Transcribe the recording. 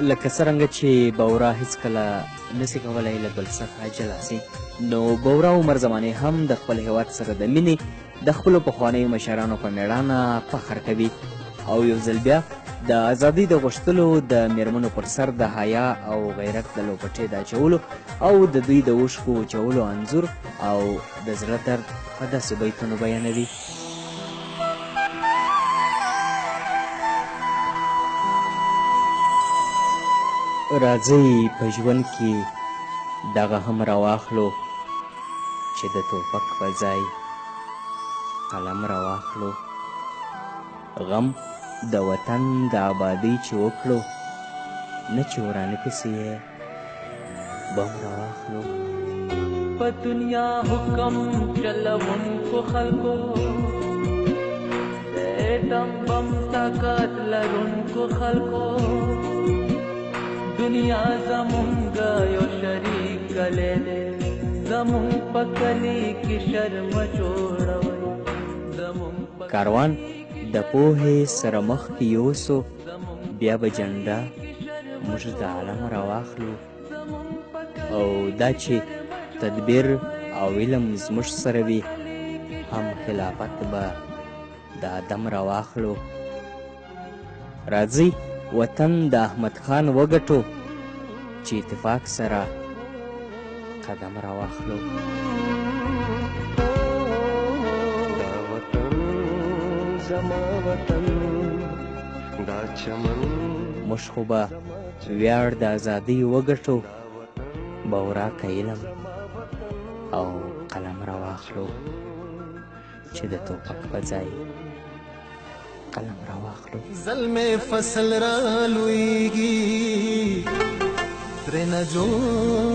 لکه څرنګه چې بورا هیڅکله نسي کولی له بل څخه جلا سي، نو بورا عمر زمانې هم د خپل هیواد سره د مینې د خپلو پخوانیو مشرانو په مېړانه فخر کوي او یو ځل بیا د ازادۍ د غوښتلو د میرمنو پر سر د حیا او غیرت د لوپټې د اچولو او د دوی د اوښکو وچولو انځور او د زړه درد په داسې بیتونو بیانوي. راځئ په ژوند کې دغه هم راواخلو چې د توپک په ځای قلم راواخلو، غم د وطن د آبادۍ چې وکړو، نه چې ورانه پسې یې بم راواخلو. په دنیا حکم چلونکو خلکو دم بم طاقت لرونکو خلکو، دنیا زمونږ یو شریک کلی دی، زمونږ په کلي کې شرم جوړوئ. کاروان د پوهې سره مخکې یوسو، بیا به جنډه موږ د عالم راواخلو، او دا چې تدبیر او علم زموږ سره وي، هم خلافت به د آدم راواخلو. راځئ وطن د احمد خان وګټو، چې اتفاق سره قدم راواخلو. زما وطن دا چمن موږ خو به ویاړ د ازادۍ وګټو، بورا که علم او قلم راواخلو، چې د توپک په ځای قلم راواخلو. زلمې فصل را لویږي ترې نه جوړ